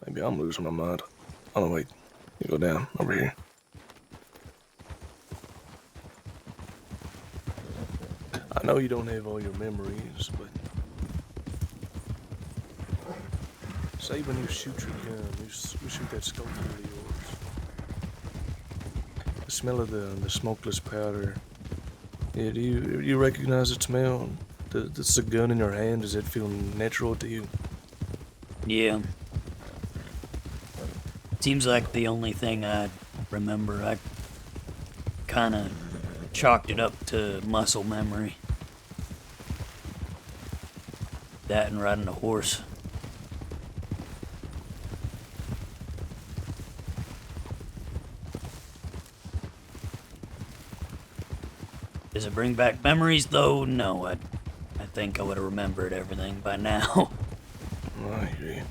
Maybe I'm losing my mind. Oh, no, wait. You go down over here. I know you don't have all your memories, but say when you shoot your gun, you shoot that scope of yours. The smell of the smokeless powder. Yeah, do you recognize the smell? Does the gun in your hand, does it feel natural to you? Yeah. Seems like the only thing I remember. I kind of chalked it up to muscle memory. That and riding a horse. Does it bring back memories, though? No, I think I would have remembered everything by now. I hear you.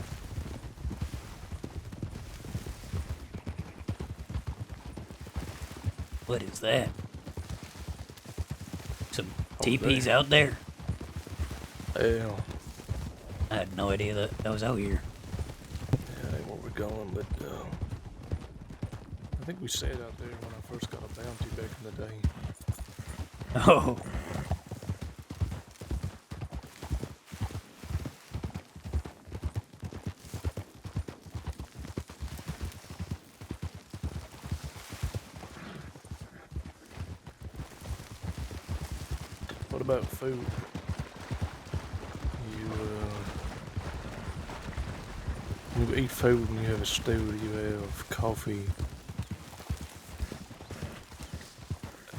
What is that? Some teepees out there? Yeah. I had no idea that was out here. Yeah, that ain't where we're going, but I think we stayed out there when I first got a bounty back in the day. Oh. What about food? You eat food and you have a stew, you have coffee.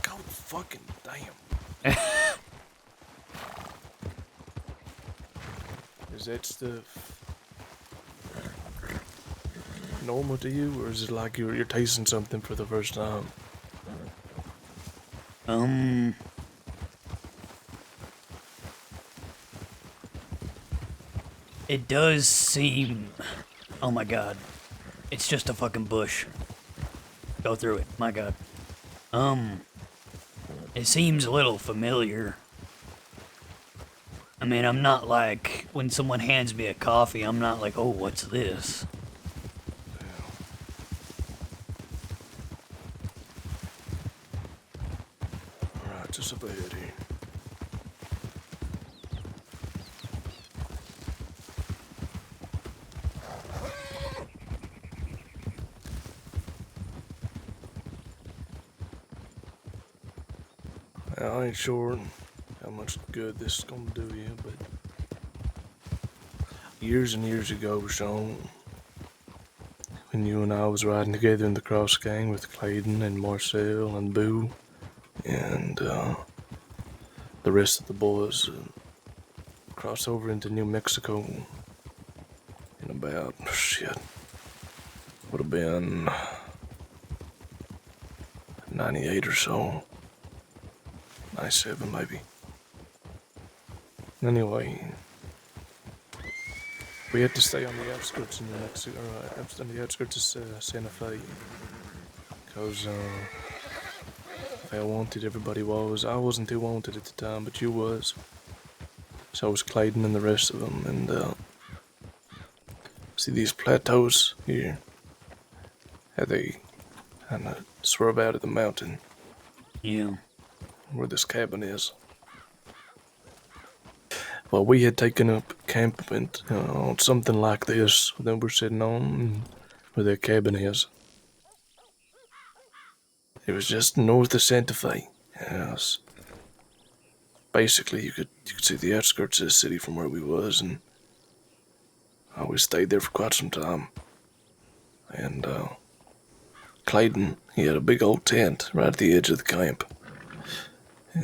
God fucking damn. Is that stuff normal to you, or is it like you're tasting something for the first time? It does seem... Oh my god. It's just a fucking bush. Go through it, my god. It seems a little familiar. I mean, I'm not like... When someone hands me a coffee, I'm not like, oh, what's this? Alright, just up ahead here. I ain't sure how much good this is gonna do you, but years and years ago, Sean, when you and I was riding together in the cross gang with Clayton and Marcel and Boo and the rest of the boys, crossed over into New Mexico in about, would have been 98 or so. 97 maybe. Anyway, we had to stay on the outskirts of New Mexico, on the outskirts of Santa Fe, because how wanted everybody was. I wasn't too wanted at the time, but you was. So was Clayton and the rest of them, and see these plateaus here, how they kind of swerve out of the mountain. Yeah. Where this cabin is. Well, we had taken up campment on something like this that we're sitting on, where their cabin is. It was just north of Santa Fe. Yes. Basically, you could see the outskirts of the city from where we was, and we stayed there for quite some time. And Clayton, he had a big old tent right at the edge of the camp.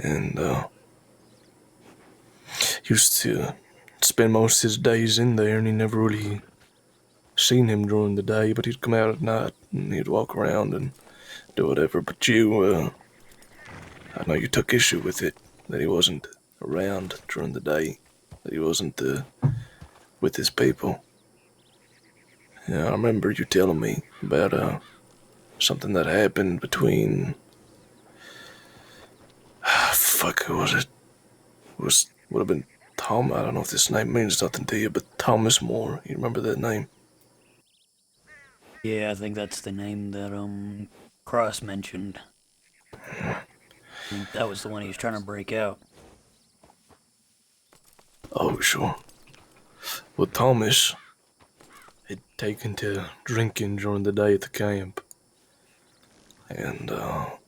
And used to spend most of his days in there, and he never really seen him during the day, but he'd come out at night and he'd walk around and do whatever. But you, I know you took issue with it, that he wasn't around during the day, that he wasn't with his people. Yeah, I remember you telling me about something that happened between... who was it? Would have been Tom. I don't know if this name means nothing to you, but Thomas Moore. You remember that name? Yeah, I think that's the name that Cross mentioned. I think that was the one he was trying to break out. Oh, sure. Well, Thomas had taken to drinking during the day at the camp, and a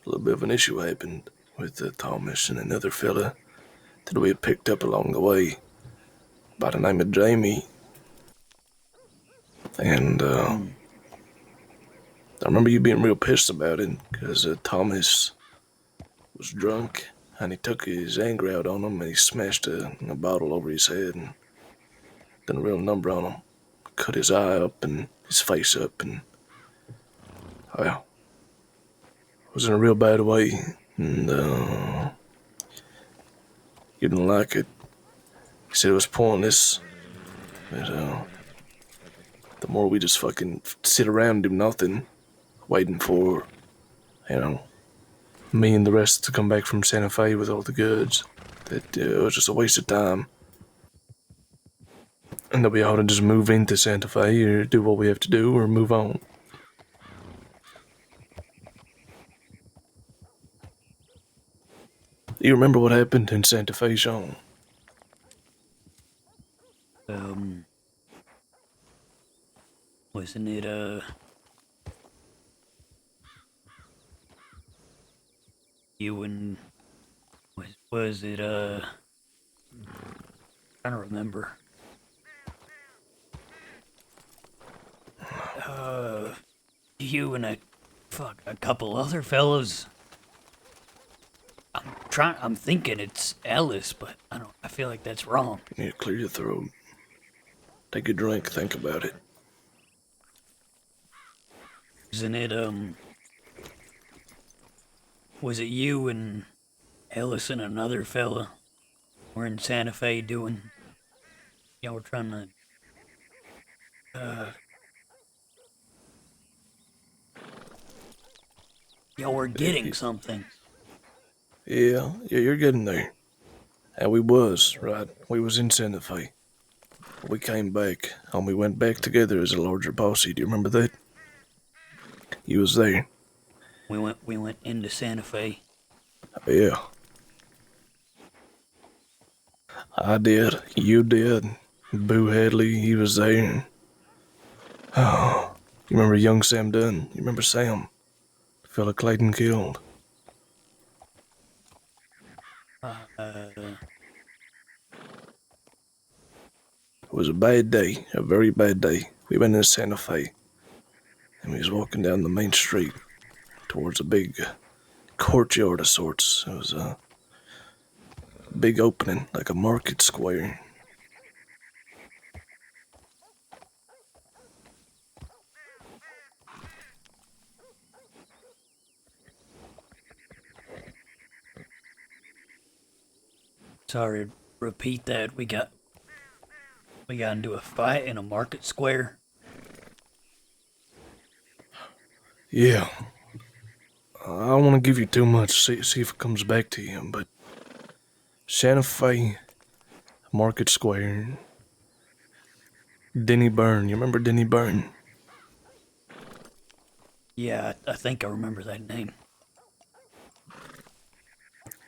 little bit of an issue happened with Thomas and another fella that we had picked up along the way by the name of Jamie. And Hmm. I remember you being real pissed about it because Thomas was drunk and he took his anger out on him and he smashed a bottle over his head and done a real number on him. Cut his eye up and his face up and, well, was in a real bad way. And he didn't like it. He said it was pointless. But the more we just fucking sit around and do nothing, waiting for, you know, me and the rest to come back from Santa Fe with all the goods, that it was just a waste of time. And that we ought to just move into Santa Fe or do what we have to do or move on. You remember what happened in Santa Fe, Sean? Um, wasn't it you and was it trying to remember. Uh, you and a couple other fellows. I'm thinking it's Ellis, but I feel like that's wrong. You need to clear your throat. Take a drink, think about it. Isn't it was it you and Ellis and another fella were in Santa Fe doing, y'all were trying to uh y'all were getting something. Yeah, you're getting there. And we was, right? We was in Santa Fe. We came back, and we went back together as a larger posse. Do you remember that? You was there. We went into Santa Fe. Yeah, I did. You did. Boo Hadley, he was there. Oh, you remember young Sam Dunn? You remember Sam? The fella Clayton killed. Uh It was a bad day, a very bad day. We went into Santa Fe, and we was walking down the main street towards a big courtyard of sorts. It was a big opening, like a market square. Sorry, repeat that. We got into a fight in a market square. Yeah, I don't want to give you too much. See if it comes back to you. But Santa Fe Market Square, Denny Byrne. You remember Denny Byrne? Yeah, I think I remember that name.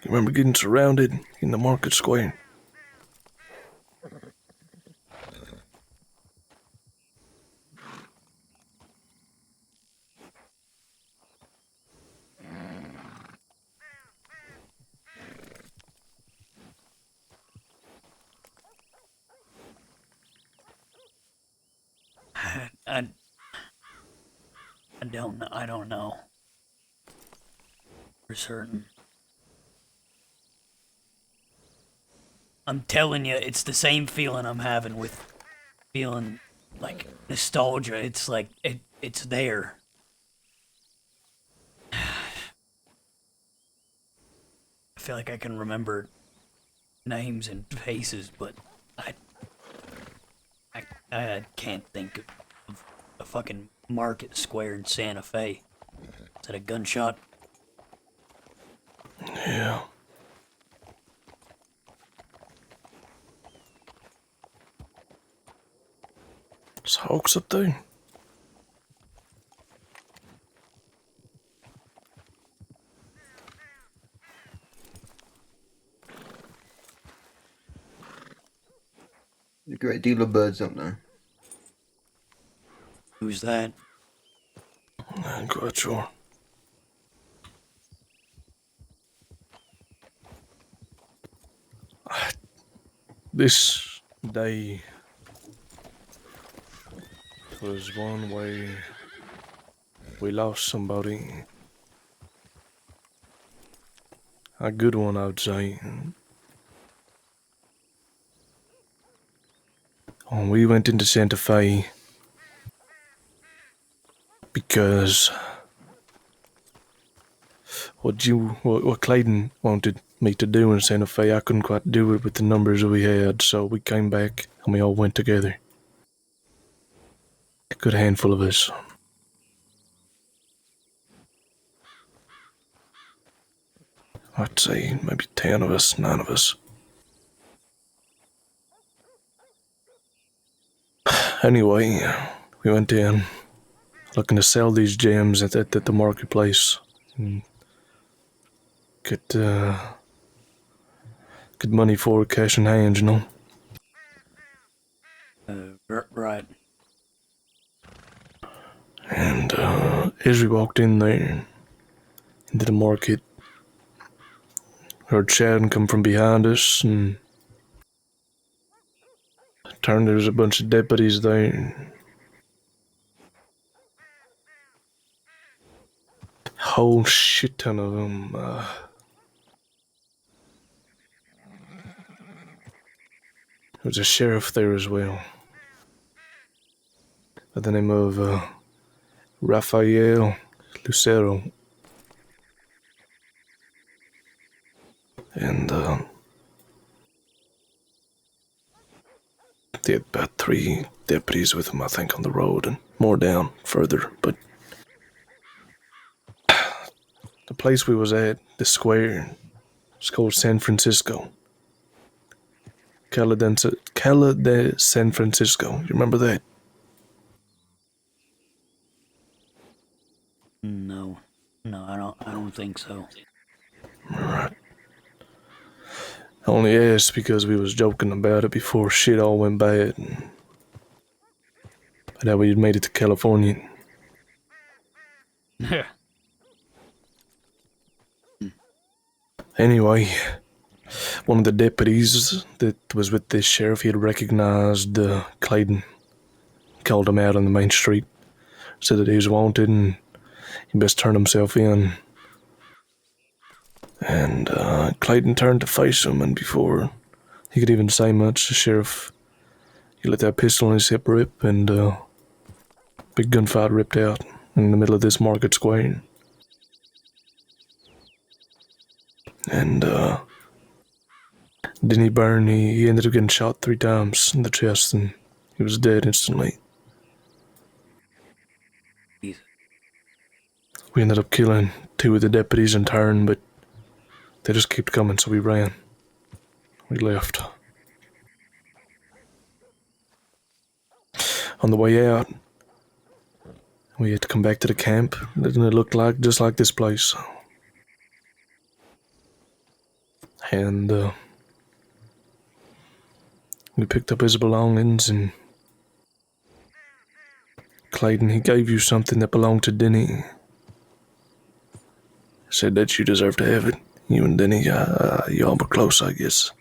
You remember getting surrounded in the market square? I don't know. I don't know for certain. I'm telling you, it's the same feeling I'm having with feeling like nostalgia. It's like it's there. I feel like I can remember names and faces, but I I can't think of a fucking market square in Santa Fe. Is that a gunshot? Yeah. It's Hawks up there. A great deal of birds up there. Who's that? I ain't quite sure. This day was one way we lost somebody. A good one, I would say. When we went into Santa Fe because what Clayton wanted me to do in Santa Fe, I couldn't quite do it with the numbers that we had, so we came back and we all went together. A good handful of us. I'd say maybe 10 of us, 9 of us. Anyway, we went in looking to sell these gems at the marketplace and get good money for it, cash in hand, you know. Right. And as we walked in there into the market, heard shouting come from behind us, and turned, there was a bunch of deputies there. Whole shit ton of them. There was a sheriff there as well, by the name of Rafael Lucero. And they had about 3 deputies with him, I think, on the road, and more down further. But the place we was at, the square, it's called San Francisco. Cala de San Francisco. You remember that? No. No, I don't think so. Right. I only asked because we was joking about it before shit all went bad. And how we had made it to California. Anyway, one of the deputies that was with this sheriff, he had recognized Clayton. Called him out on the main street. Said that he was wanted and he best turn himself in. And Clayton turned to face him, and before he could even say much, the sheriff, he let that pistol in his hip rip, and big gunfight ripped out in the middle of this market square. And didn't he burn? He ended up getting shot 3 times in the chest, and he was dead instantly. Jesus. We ended up killing 2 of the deputies in turn, but they just kept coming, so we ran. We left. On the way out, we had to come back to the camp. Didn't it look like just like this place? And we picked up his belongings, and Clayton, he gave you something that belonged to Denny. Said that you deserve to have it. You and Denny, y'all were close, I guess.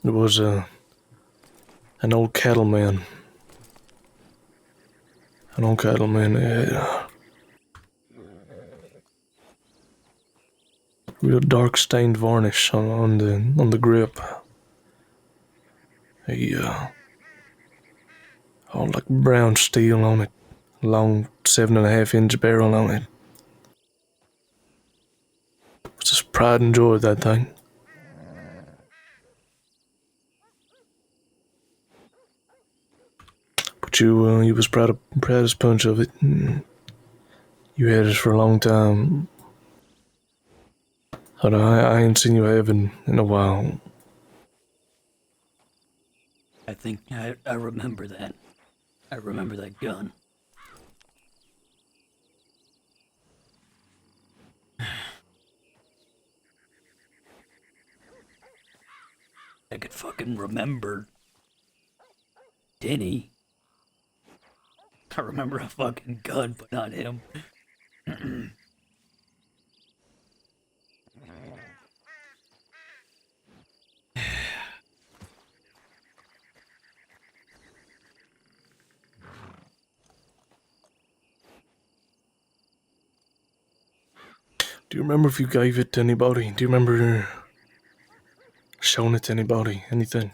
It was an old cattleman. An old cattleman had real dark stained varnish on the grip. All like brown steel on it. Long 7.5-inch barrel on it. It was just pride and joy of that thing. But you was proud as punch of it. You had it for a long time. But I ain't seen you have it in a while. I think I remember that. I remember that gun. fucking remember Denny. I remember a fucking gun, but not him. Do you remember if you gave it to anybody? Do you remember showing it to anybody? Anything?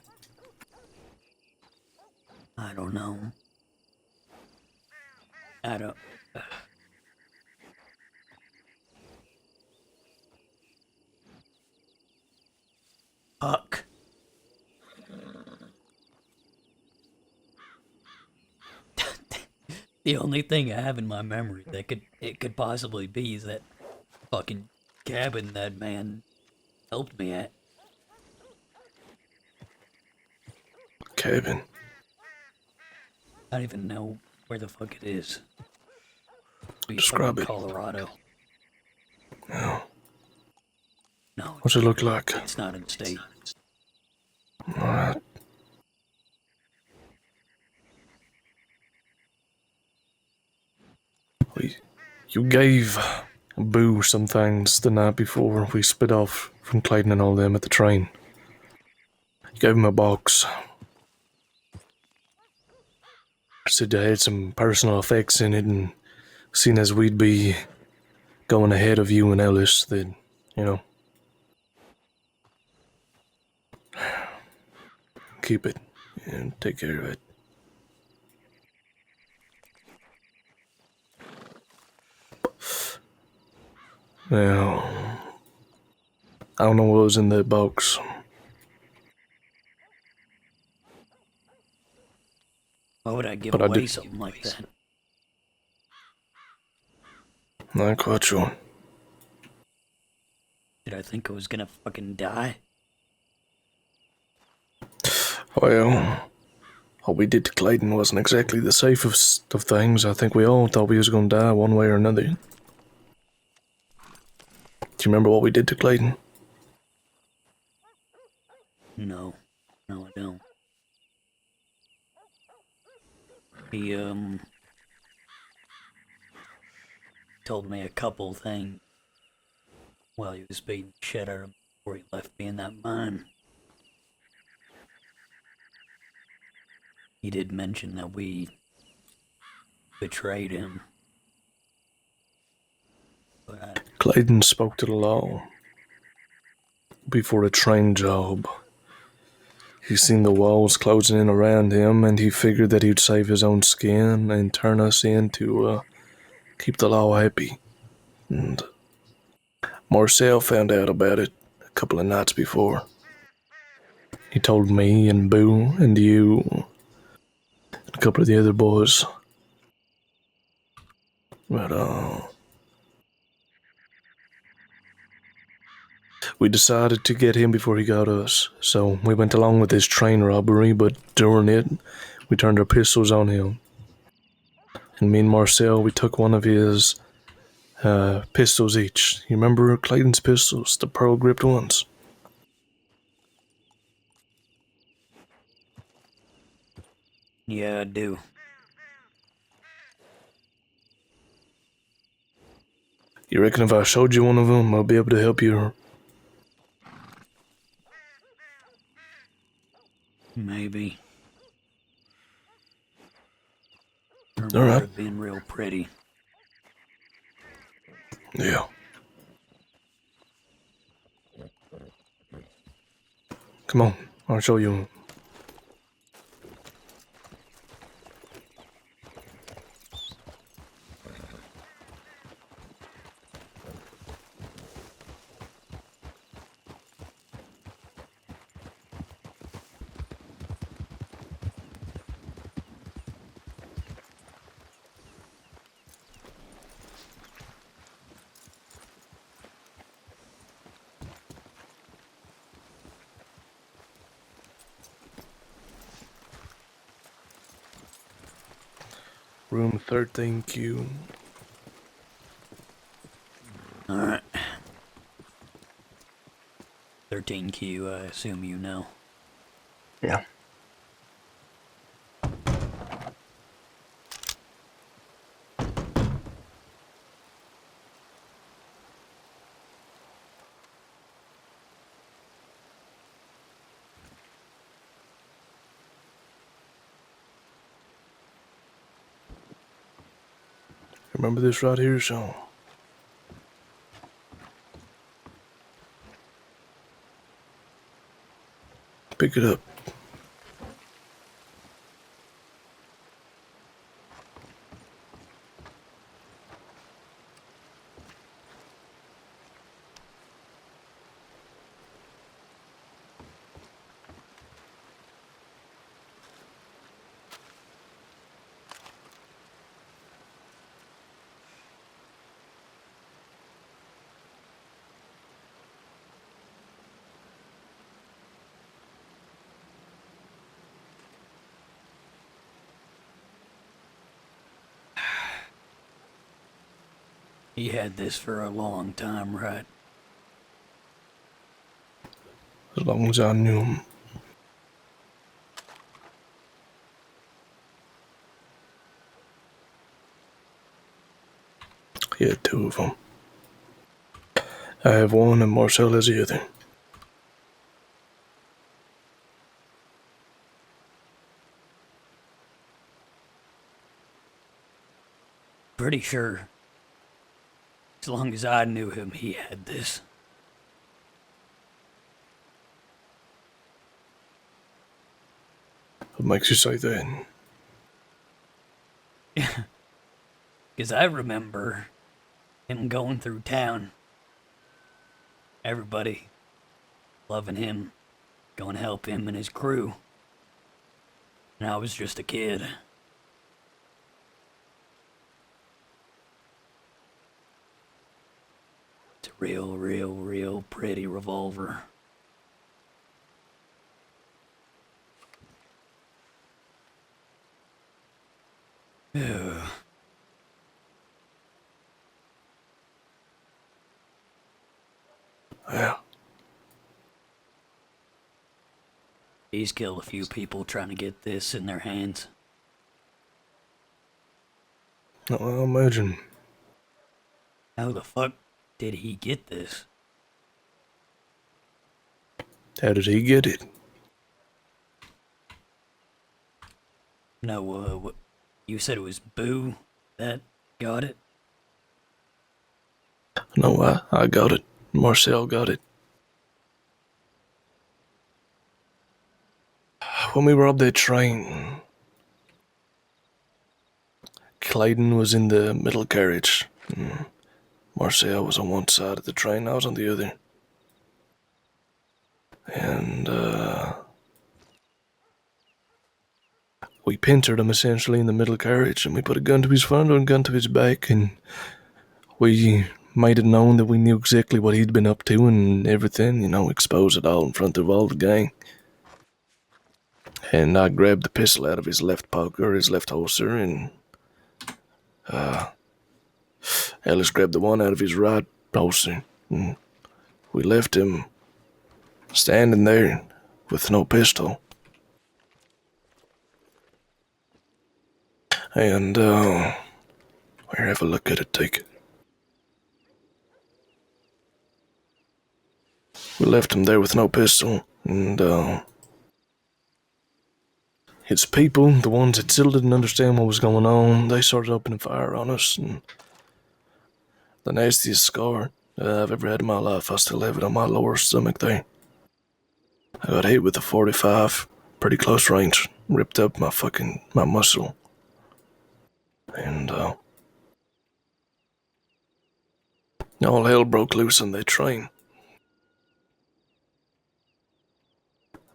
I don't know. I don't. Fuck. The only thing I have in my memory that could possibly be is that fucking cabin that man helped me at. Cabin. I don't even know where the fuck it is. Describe it. Colorado. No. No. What's it look like? It's not in state. Alright. You gave Boo some things the night before we split off from Clayton and all them at the train. You gave him a box. Said you had some personal effects in it, and seeing as we'd be going ahead of you and Ellis, that, you know, keep it and take care of it. Now, I don't know what was in that box. Why would I give away something like that? Not quite sure. Did I think I was gonna fucking die? Well, what we did to Clayton wasn't exactly the safest of things. I think we all thought we was gonna die one way or another. Do you remember what we did to Clayton? No. No, I don't. He, told me a couple things while he was beating shit out of him before he left me in that mine. He did mention that we betrayed him. But Clayton spoke to the law before a train job. He seen the walls closing in around him, and he figured that he'd save his own skin and turn us in to keep the law happy. And Marcel found out about it a couple of nights before. He told me and Boo and you and a couple of the other boys. But we decided to get him before he got us. So we went along with this train robbery, but during it, we turned our pistols on him. And me and Marcel, we took one of his pistols each. You remember Clayton's pistols, the pearl-gripped ones? yeah, I do. You reckon if I showed you one of them, I'll be able to help you? Maybe. I All remember right. it being real pretty. Yeah. Come on, I'll show you. Room 13Q. Alright. 13Q, I assume you know. Yeah. Remember this right here, Sean? Pick it up. He had this for a long time, right? As long as I knew him. He had two of them. I have one and Marcel has the other. Pretty sure. As long as I knew him, he had this. What makes you say that? Because I remember him going through town. Everybody loving him, going to help him and his crew. And I was just a kid. It's a real pretty revolver. Ugh. Yeah. He's killed a few people trying to get this in their hands. No, I imagine. How the fuck did he get this? How did he get it? No, what? You said it was Boo that got it? No, I got it. Marcel got it. When we robbed that train, Clayton was in the middle carriage. Marcel was on one side of the train, I was on the other. And, we pincered him essentially in the middle carriage, and we put a gun to his front and a gun to his back, and we made it known that we knew exactly what he'd been up to and everything, expose it all in front of all the gang. And I grabbed the pistol out of his left pocket, or his left holster, and Ellis grabbed the one out of his right holster. And we left him standing there with no pistol. And, here, have a look at it, take it. We left him there with no pistol, and, his people, the ones that still didn't understand what was going on, they started opening fire on us, and the nastiest scar I've ever had in my life, I still have it on my lower stomach there. I got hit with a 45, pretty close range, ripped up my muscle. And, all hell broke loose on that train.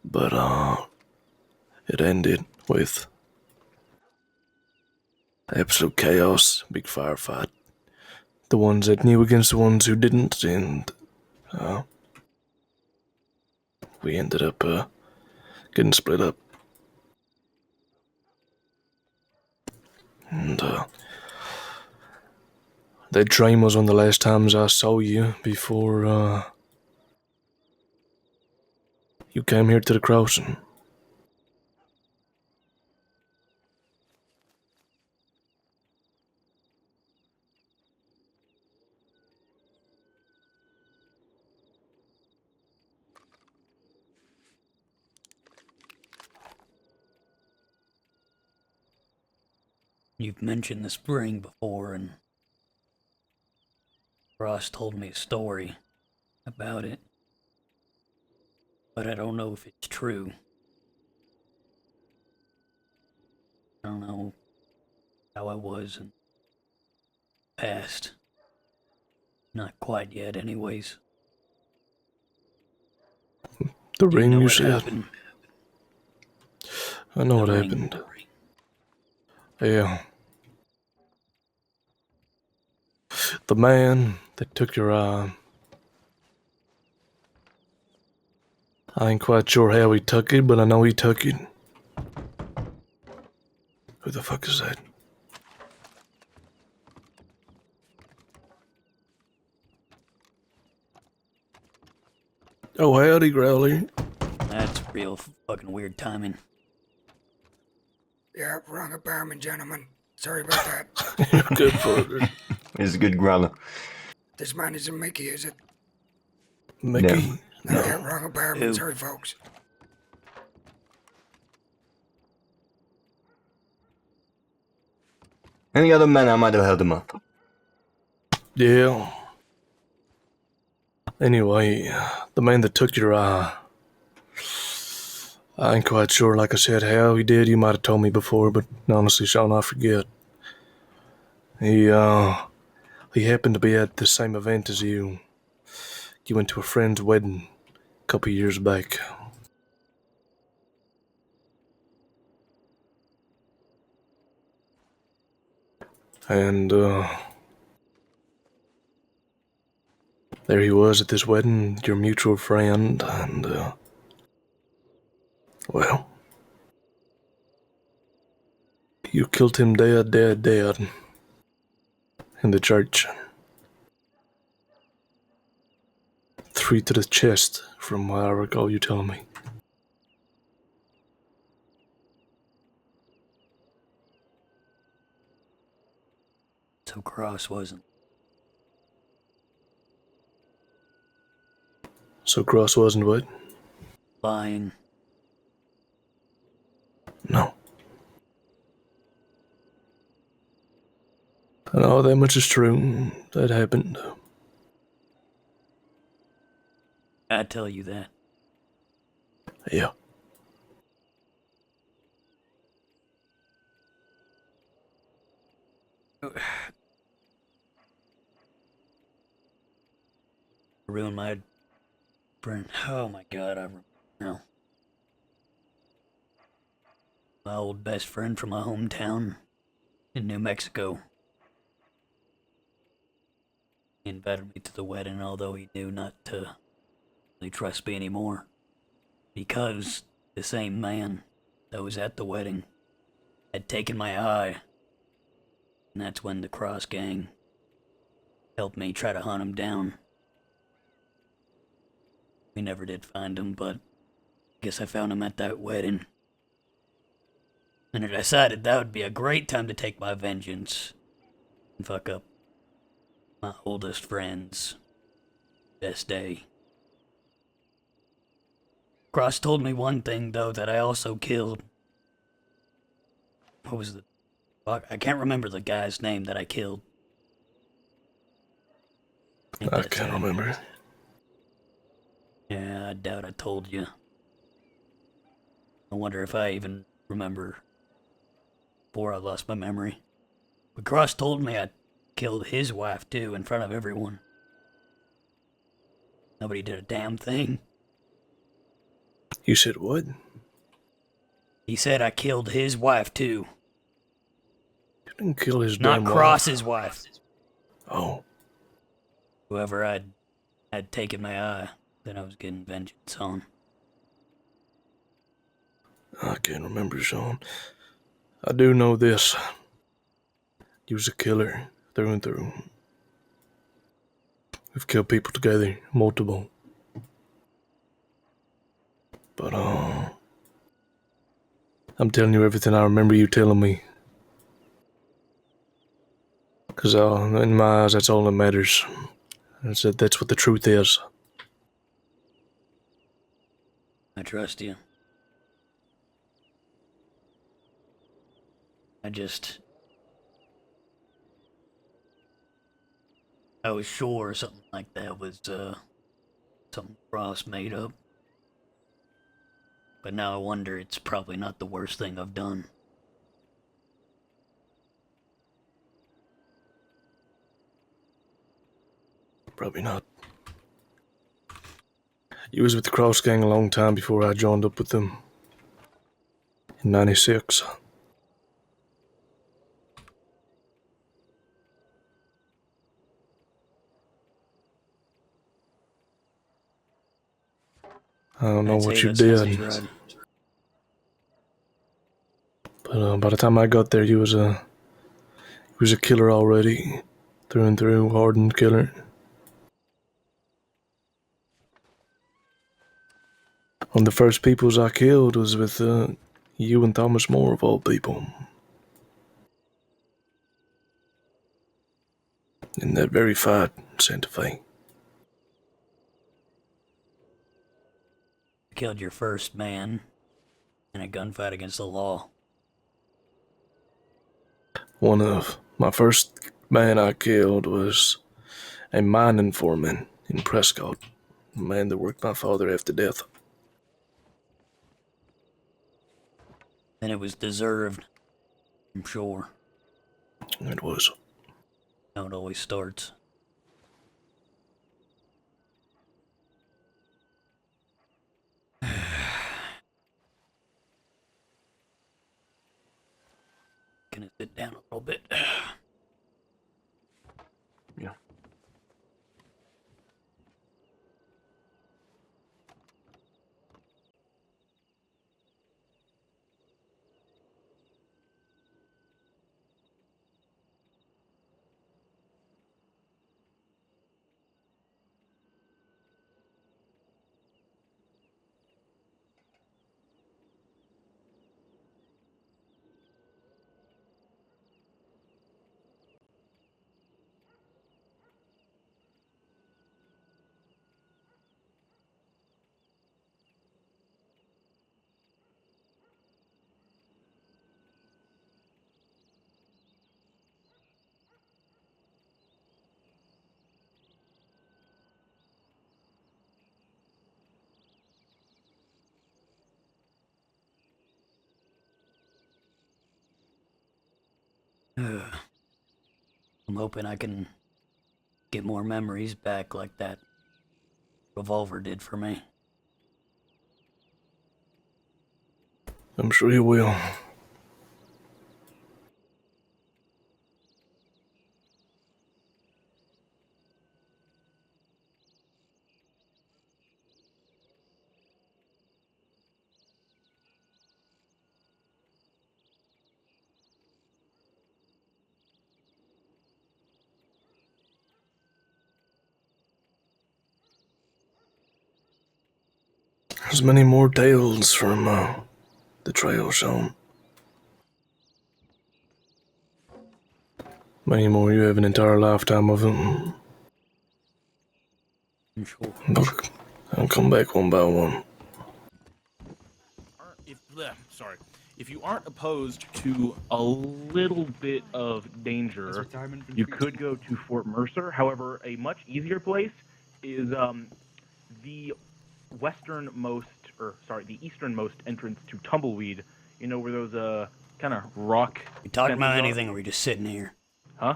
But, it ended with absolute chaos, big firefight. The ones that knew against the ones who didn't, and, we ended up, getting split up. And, that train was one of the last times I saw you before, you came here to the crossing. You've mentioned the spring before, and Ross told me a story about it, but I don't know if it's true. I don't know how I was in the past. Not quite yet, anyways. The Do you ring, know you what said? happened? I know The what ring. happened. Yeah. The man that took your eye. I ain't quite sure how he took it, but I know he took it. Who the fuck is that? Oh, howdy, Growly. That's real fucking weird timing. Yeah, wrong apartment, gentlemen. Sorry about that. You're good for it. It's a good growler. This man isn't Mickey, is it? Mickey? No, yeah, No. wrong apartment. Who? Sorry, folks. Any other man, I might have held him up. Yeah. Anyway, the man that took your eye. I ain't quite sure, like I said, how he did. You might have told me before, but honestly, Sean, I forget. He happened to be at the same event as you. You went to a friend's wedding a couple years back. And, there he was at this wedding, your mutual friend, and, well, you killed him dead in the church. 3 to the chest, from what I recall you telling me. So Cross wasn't. So Cross wasn't what? Lying. No. I know that much is true. That happened. I tell you that. Yeah. Ruined my brain. Oh my god, I remember now. My old best friend from my hometown in New Mexico. He invited me to the wedding, although he knew not to really trust me anymore. Because the same man that was at the wedding had taken my eye. And that's when the Cross Gang helped me try to hunt him down. We never did find him, but I guess I found him at that wedding. And I decided that would be a great time to take my vengeance and fuck up my oldest friend's best day. Cross told me one thing, though, that I also killed. What was the fuck? I can't remember the guy's name that I killed. I can't remember. Yeah, I doubt I told you. I wonder if I even remember before I lost my memory. But Cross told me I killed his wife, too, in front of everyone. Nobody did a damn thing. You said what? He said I killed his wife, too. You didn't kill his Not damn Cross's wife. Oh. Whoever had taken my eye that I was getting vengeance on. I can't remember, Sean. I do know this. You was a killer, through and through. We've killed people together, multiple. But, I'm telling you everything I remember you telling me. Because, in my eyes, that's all that matters. That's what the truth is. I trust you. I was sure something like that was something Ross made up. But now I wonder it's probably not the worst thing I've done. Probably not. You was with the Cross Gang a long time before I joined up with them. In 96. I don't know I'd what say you that did, sounds right. but by the time I got there, you was a killer already, through and through, hardened killer. One of the first peoples I killed was with you and Thomas More, of all people. In that very fight, Santa Fe. You killed your first man in a gunfight against the law. One of my first man I killed was a mining foreman in Prescott, a man that worked my father after death. And it was deserved, I'm sure. It was. How it always starts. Gonna sit down a little bit. Yeah. I'm hoping I can get more memories back like that revolver did for me. I'm sure you will. There's many more tales from the trail shown. Many more. You have an entire lifetime of them. I'm sure. I'll come back one by one. If you aren't opposed to a little bit of danger, you could go to Fort Mercer. However, a much easier place is the the easternmost entrance to Tumbleweed. You know where those kind of rock. We talking about fences are? anything, or we just sitting here? Huh?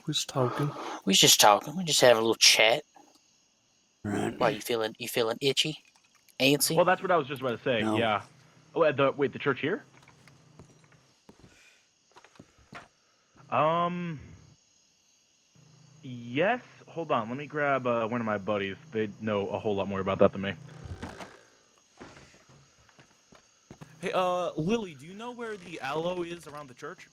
Who's talking? We was just talking. We just having a little chat. Right. Why you feeling itchy, antsy? Well, that's what I was just about to say. No. Yeah. Oh, at the church here? Yes. Hold on. Let me grab one of my buddies. They know a whole lot more about that than me. Hey, Lily, do you know where the aloe is around the church?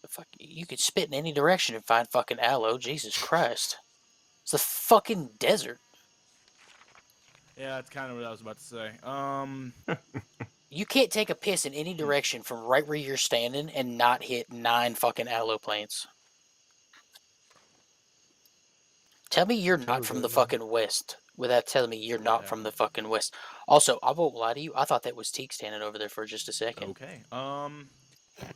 Fuck, you could spit in any direction and find fucking aloe. Jesus Christ, it's the fucking desert. Yeah, that's kind of what I was about to say. You can't take a piss in any direction from right where you're standing and not hit 9 fucking aloe plants. Tell me you're not from the fucking west without telling me you're not from the fucking west. Also, I won't lie to you. I thought that was Teak standing over there for just a second. Okay.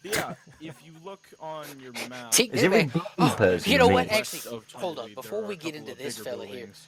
Yeah, if you look on your map, Take Is that it back. with Oh, person you know me? what? west Actually, of hold on. Tumbleweed, Before there are we a get couple into of this bigger fella here, buildings.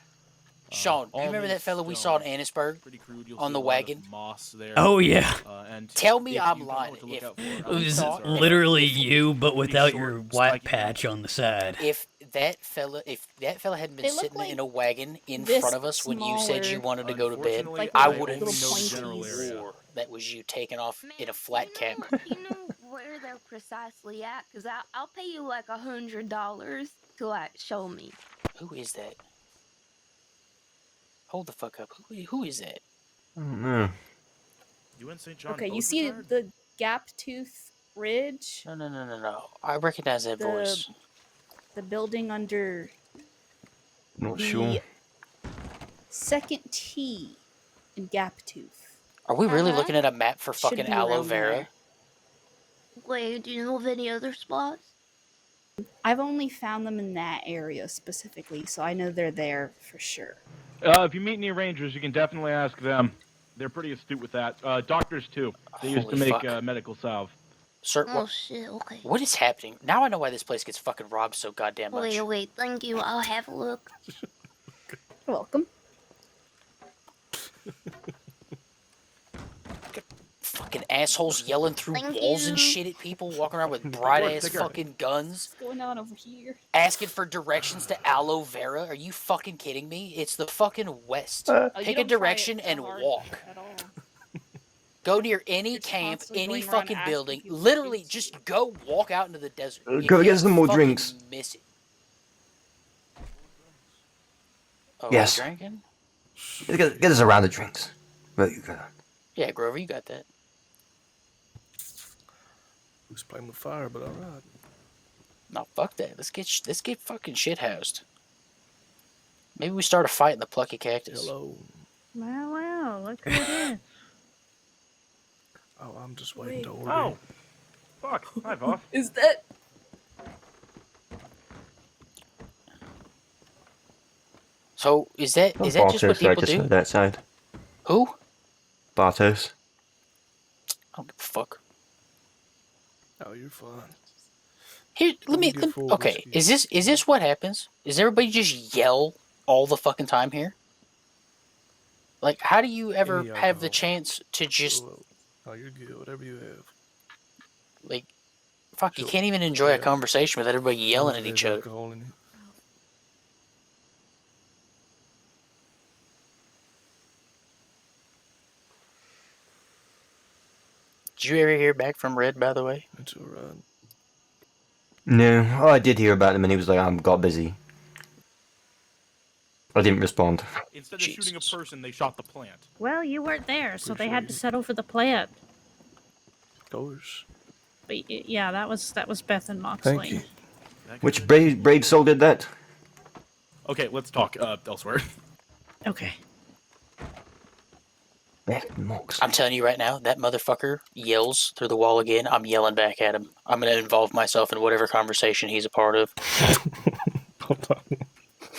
Sean, do you All remember made that fella we of saw in stone. Annisburg Pretty crude. You'll on see the a lot of wagon? moss there. Oh yeah, And Tell me if I'm you don't know lying. what to look out for, If it we was thought that literally if you, but pretty without short, your white spiky patch on the side. if that fella had been They look sitting like in a wagon in this front of us when you said you smaller. wanted to go to bed, Unfortunately, Like I little- would have little area. swore that was you taking off in a flat cap. Do you know where they're precisely at? Cause I'll pay you like $100 to like show me. Who is that? Hold the fuck up. Who is that? Oh no. You and St. John Okay, you both see retired? the gap tooth ridge? No. I recognize that voice. The building under Not the sure. second T in gap tooth. Are we really Uh-huh. looking at a map for Should fucking be aloe around vera? there. Wait, do you know of any other spots? I've only found them in that area specifically, so I know they're there for sure. If you meet any rangers, you can definitely ask them. They're pretty astute with that. Doctors too. They used to Holy make fuck. Medical salve. Sir, Oh shit, okay. what is happening? Now I know why this place gets fucking robbed so goddamn much. Wait, thank you. I'll have a look. You're welcome. Fucking assholes yelling through Thank walls and you. shit at people, walking around with bright ass Take care. fucking guns, What's going on over here? asking for directions to aloe vera. Are you fucking kidding me? It's the fucking West. Oh, you Take a don't try direction it that and hard walk. at all. Go near any You're camp, constantly any going around fucking asking building. people Literally, things. just go walk out into the desert. You Go get can't some more fucking drinks. Miss it. Oh, Yes. drinking? Get us a round of drinks. There you go. Yeah, Grover, you got that. Who's playing with fire, but alright. No, fuck that. Let's get fucking shithoused. Maybe we start a fight in the plucky cactus. Hello. Wow, look who it is. Oh, I'm just waiting to Wait. order. Oh, fuck. Hi, boss. Is that So is that just what Bartos right people just do? heard outside. Who? Bartos. I don't give a fuck. Oh, you're fine. Here, let me. get full Okay, whiskey. is this what happens? Is everybody just yell all the fucking time here? Like, how do you ever Any have the alcohol. chance to just Oh, you're good. Whatever you have. like, fuck? You Sure. can't even enjoy a Yeah. conversation without everybody yelling at There's each other. alcohol in it. Did you ever hear back from Red, by the way? It's alright. No, oh, I did hear about him and he was like, I got busy. I didn't respond. Instead of shooting a Jesus. person, they shot the plant. Well, you weren't there, so they had to Appreciate it. settle for the plant. Of course. But yeah, that was Beth and Moxley. Thank you. Which brave soul did that? Okay, let's talk elsewhere. Okay. Beth Mox. I'm telling you right now, that motherfucker yells through the wall again. I'm yelling back at him. I'm gonna involve myself in whatever conversation he's a part of. Hold on.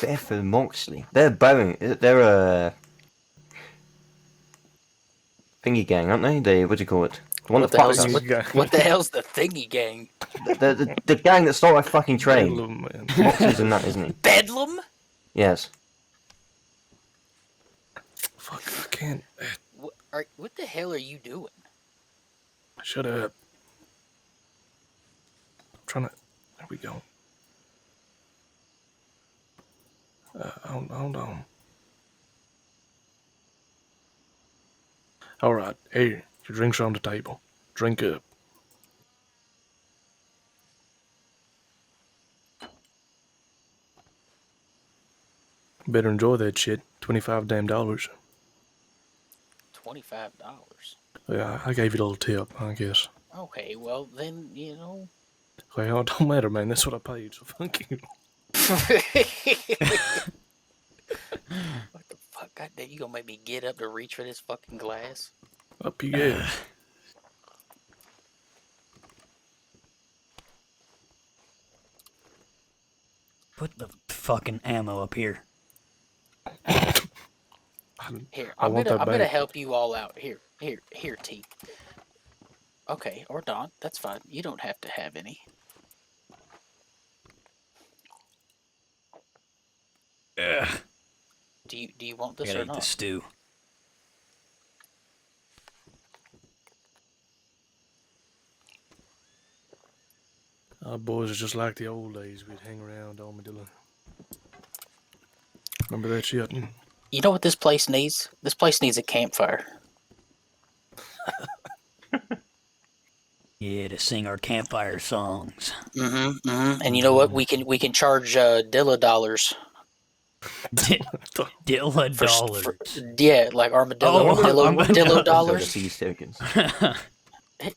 Beth and Moxley. They're bowing. They're a thingy gang, aren't they? They what do you call it? The one What that the fucks hell's us. what the hell's the thingy gang? The gang that stole our fucking train. Bedlam, man. Moxley's in that, isn't he? Bedlam? Yes. Fuck, I can't. What the hell are you doing? Shut up. I'm trying to. There we go. Hold on. Alright, here. Your drinks are on the table. Drink up. Better enjoy that shit. $25 damn. $25. Yeah, I gave you a little tip, I guess. Okay, well then you know. Well, it don't matter, man. That's what I paid, so fuck you. What the fuck? Goddamn, you gonna make me get up to reach for this fucking glass? Up you get. Put the fucking ammo up here. Here, I I'm want gonna that I'm gonna back. help you all out. Here, T. Okay, or not. That's fine. You don't have to have any. Ugh. Do you want I this gotta or eat the not? stew. Our boys are just like the old days. We'd hang around Armadillo. Remember that shit? You know what this place needs? This place needs a campfire. Yeah, to sing our campfire songs. And you know what? We can charge Dilla dollars. Dilla dollars. Yeah, like armadillo. Dillo dollars. Sea tokens. Hey,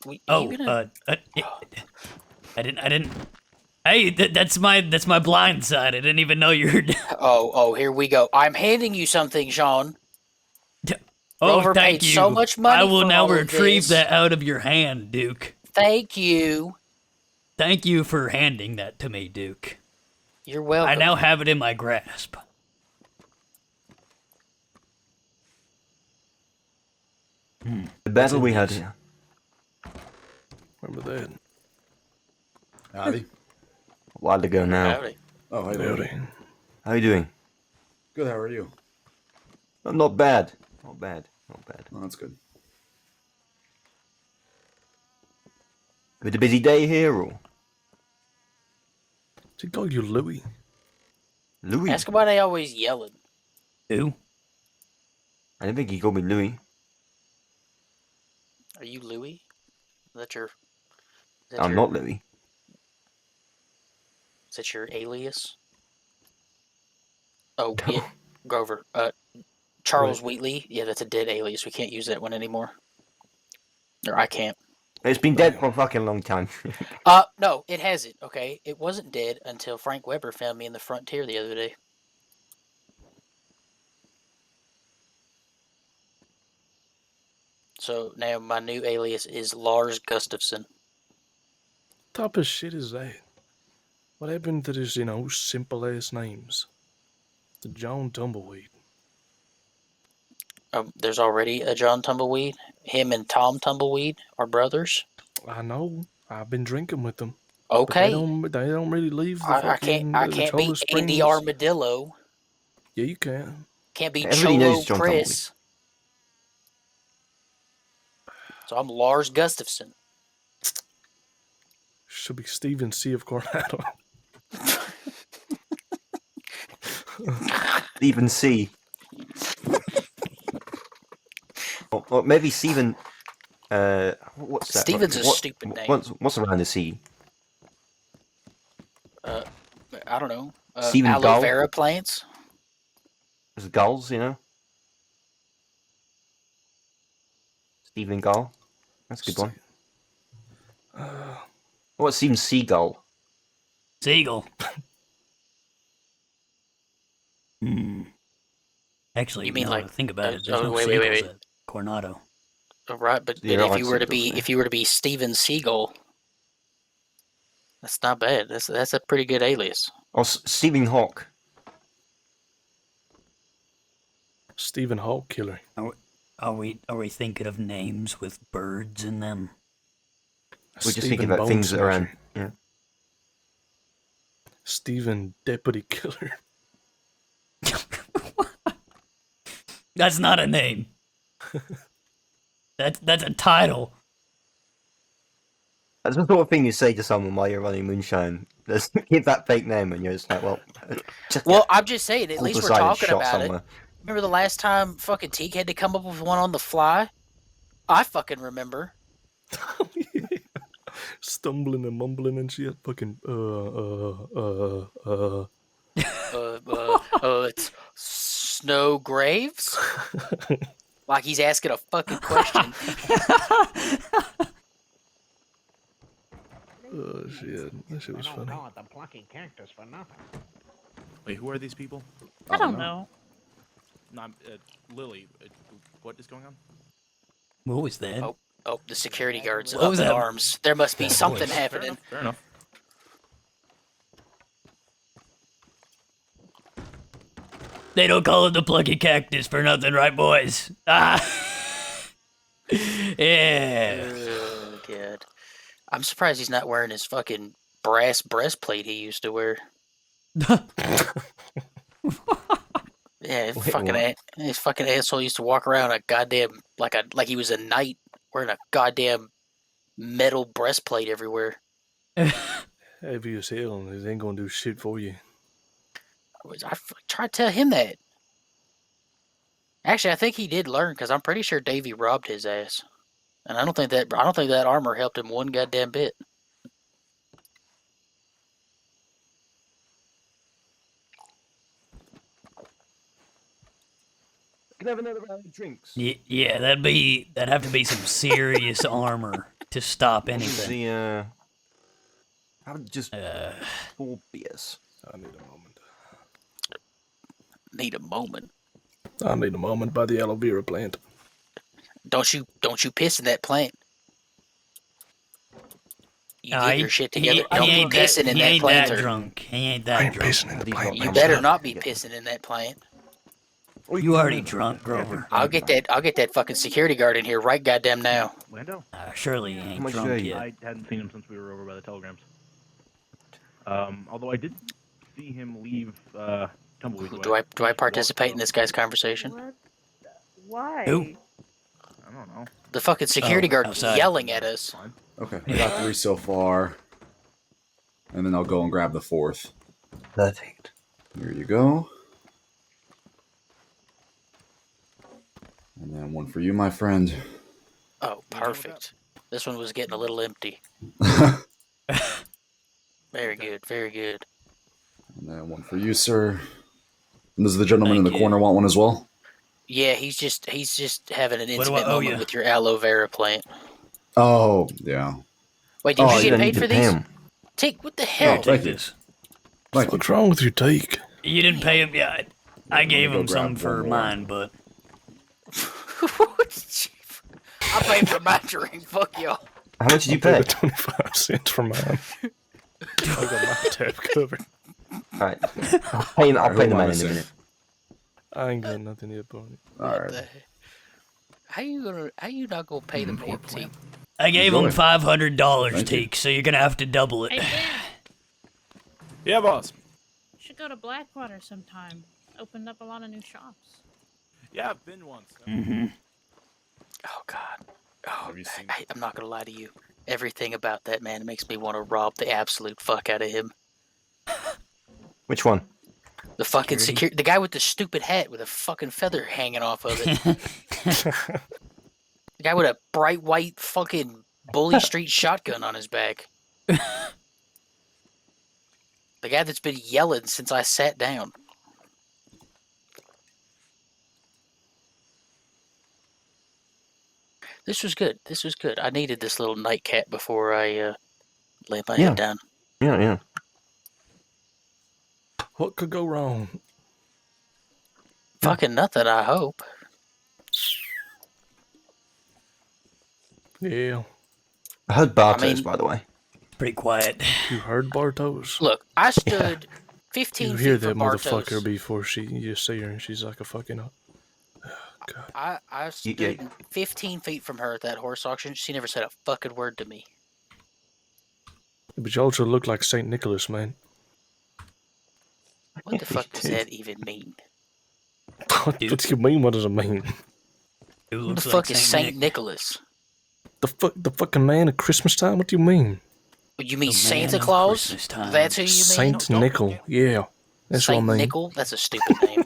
I didn't. Hey, that's my blind side. I didn't even know you were. Oh, here we go. I'm handing you something, Sean. Rover Thank paid you. so much money I will for now all of retrieve this. that out of your hand, Duke. Thank you. Thank you for handing that to me, Duke. You're welcome. I now have it in my grasp. The battle we had here. Remember that? Howdy. A while ago now. Howdy. Oh, hey, Howdy. How you doing? Good, how are you? Not bad. Not bad. Not bad. Oh, that's good. With a busy day here, or? Does he call you Louis? Louis? Ask him why they always yelling. Who? I don't think he called me Louis. Are you Louis? Is that your... I'm not Louis. Is that your alias? Oh, yeah, Grover. Charles Wheatley. Yeah, that's a dead alias. We can't use that one anymore. Or I can't. It's been dead for a fucking long time. No, it hasn't, okay? It wasn't dead until Frank Weber found me in the Frontier the other day. So now my new alias is Lars Gustafsson. Type of shit is that? What happened to this, simple ass names? The John Tumbleweed. There's already a John Tumbleweed. Him and Tom Tumbleweed are brothers. I know. I've been drinking with them. Okay. But they don't really leave the I can't Charlotte beat Andy Springs. Armadillo. Yeah, you can. Can't beat Everybody Cholo knows John Chris. So I'm Lars Gustafsson. Should be Stephen C. of Coronado. Stephen C. Or maybe Stephen. What's that? Stephen's a stupid name. What's around the sea? I don't know. Stephen aloe Gull? vera plants. There's gulls, Stephen Gull. That's a good one. What's Stephen Seagull? Seagull. Actually, You mean now like- that I think about it, there's oh, no wait, seagulls wait. at Coronado. Oh, right, but Yeah, if I you were to see, be Steven Seagull, that's not bad. That's a pretty good alias. Or Stephen Hawk. Stephen Hawk Killer. Are we thinking of names with birds in them? We're just thinking about things that are around. Yeah. Stephen Deputy Killer. That's not a name. That's a title. That's the sort of thing you say to someone while you're running moonshine. Just give that fake name, and you're just like, well. Well, I'm just saying. At least we're decided talking shot about somewhere. it. Remember the last time fucking Teak had to come up with one on the fly? I fucking remember. Stumbling and mumbling and shit. Fucking, It's Snow Graves? Like he's asking a fucking question. Oh, shit. That shit was funny. the plucky cactus for nothing. Wait, who are these people? I don't know. No, Lily, what is going on? What was that? Oh, the security guards What up was in that? arms. There must be something voice? happening. Fair enough. They don't call it the plucky cactus for nothing, right, boys? Ah. Yeah. Oh, God. I'm surprised he's not wearing his fucking brass breastplate he used to wear. Yeah, his fucking asshole used to walk around a goddamn like he was a knight wearing a goddamn metal breastplate everywhere. Heavy as hell, and it ain't gonna do shit for you. I tried to tell him that. Actually, I think he did learn because I'm pretty sure Davey robbed his ass, and I don't think that armor helped him one goddamn bit. Can I have another round of drinks? Yeah, that'd have to be some serious armor to stop anything. How just 4 beers? I need a moment. Need a moment. I need a moment by the aloe vera plant. Don't you piss in that plant. You get your shit together. Don't be pissing in that plant. He ain't that drunk. Pissing in the plant. You better not be pissing in that plant. You already drunk, Grover. I'll get that fucking security guard in here right goddamn now. Lando? Surely he ain't drunk yet. I hadn't seen him since we were over by the telegrams. Although I did see him leave Tumbleweed. Do I participate in this guy's conversation? What? Why? Who? I don't know. The fucking security guard outside. yelling at us. Okay, I got 3 so far. And then I'll go and grab the 4th. Perfect. Here you go. And then one for you, my friend. Oh, perfect. This one was getting a little empty. Very good, very good. And then one for you, sir. And does the gentleman in the corner want one as well? Yeah, he's just having an intimate owe moment with your aloe vera plant. Oh, yeah. Wait, did you get paid for these? Take what the hell? Oh, thank you. What's wrong with your take? You didn't pay him. Yeah, I gave him some grab for one more. mine, but I paid for my drink. Fuck y'all. How much did you I pay? paid 25 cents for mine. I got my tab covered. Alright. I'll pay the man in a minute. I ain't got nothing yet, buddy. Alright. How you not gonna pay the man, Teak? I gave him $500, Thank you. Teak, so you're gonna have to double it. Hey, Ben, Yeah, boss. you should go to Blackwater sometime. Opened up a lot of new shops. Yeah, I've been once. Oh God. Oh, I'm not gonna lie to you. Everything about that man makes me want to rob the absolute fuck out of him. Which one? The fucking the guy with the stupid hat with a fucking feather hanging off of it. The guy with a bright white fucking Bully Street shotgun on his back. The guy that's been yelling since I sat down. This was good. This was good. I needed this little nightcap before I lay my head down. Yeah. What could go wrong? Fucking nothing, I hope. Yeah. I heard Bartos, by the way. Pretty quiet. You heard Bartos? Look, I stood 15 You feet hear from that Bartos. motherfucker before you see her and she's like a fucking... God. I stood 15 feet from her at that horse auction. She never said a fucking word to me. But you also look like St. Nicholas, man. What the fuck does that even mean? What do you mean? What does it mean? Who the fuck is Saint Nicholas? The fucking man at Christmas time? What do you mean? You mean Santa Claus? That's who you mean? Saint Nickel, yeah. That's what I Saint mean. Nickel? That's a stupid name.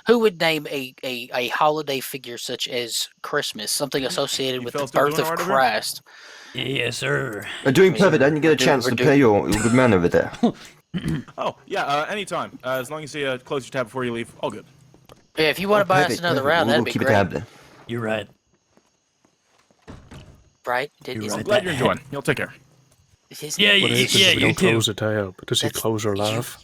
Who would name a holiday figure such as Christmas, something associated with the birth of Christ? Yes, sir. Doing perfect. I didn't get a chance to pay your good man over there. Oh, yeah, anytime. As long as you close your tab before you leave, all good. Yeah, if you want to buy us another round, that'd be great. You're right. Right? I'm glad you're enjoying. You'll take care. Yeah, What happens if we you don't too. close the tab? Does he close her live?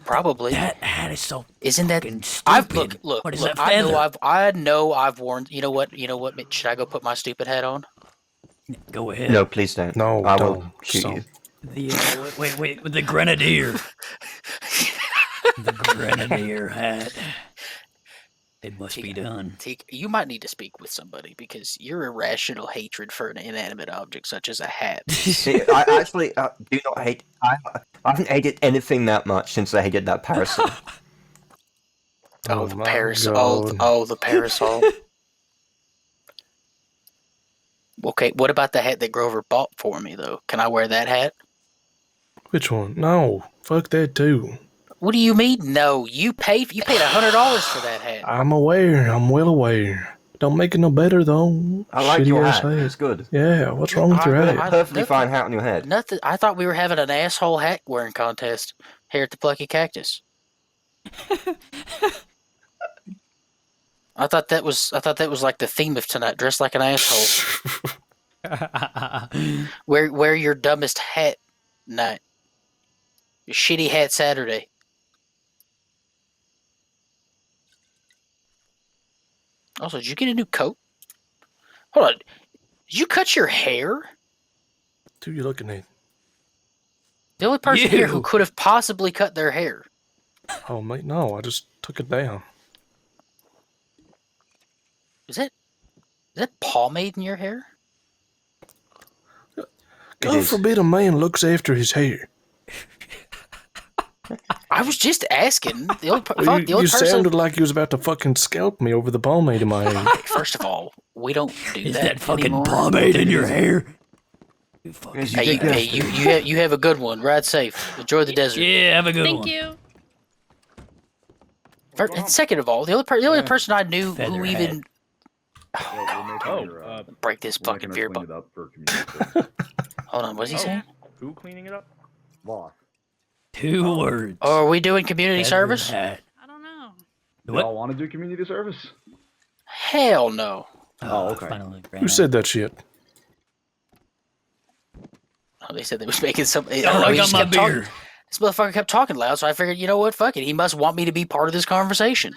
Probably. That hat is so Isn't that stupid. Look, What is look, that I know I've worn. You know what? Should I go put my stupid hat on? Go ahead. No, please don't. No, I don't. will shoot Stop. you. Wait, the grenadier. The grenadier hat. It must be done. You might need to speak with somebody because your irrational hatred for an inanimate object such as a hat. I actually do not hate. I haven't hated anything that much since I hated that parasol. Oh, the my parasol. God. Oh, the parasol. Okay, what about the hat that Grover bought for me, though? Can I wear that hat? Which one? No, fuck that too. What do you mean? No, you paid $100 for that hat. I'm aware. I'm well aware. Don't make it no better though. I like Shitty your ass hat. It's good. Yeah, what's wrong with your You got hat? a perfectly fine hat on your head. Nothing. I thought we were having an asshole hat wearing contest here at the Plucky Cactus. I thought that was like the theme of tonight. Dress like an asshole. Wear your dumbest hat night. Your shitty hat Saturday. Also, did you get a new coat? Hold on. Did you cut your hair? Who you looking at? The only person here who could have possibly cut their hair. Oh, mate, no, I just took it down. Is that pomade in your hair? God forbid a man looks after his hair. I was just asking. The only You person sounded like you was about to fucking scalp me over the pomade in my hair. First of all, we don't do Is that. that fucking anymore. pomade in your hair? Hey, you have a good one. Ride safe. Enjoy the desert. Yeah, have a good one. Thank you. And second of all, the only person I knew who even break this fucking beer bottle. Hold on, what's he saying? Who cleaning it up? Lock. 2 words. Oh, are we doing community service? I don't know. Do y'all want to do community service? Hell no. Oh, okay. Who said that shit? Oh, they said they was making some. Oh, I got my beer. This motherfucker kept talking loud, so I figured, you know what? Fuck it. He must want me to be part of this conversation.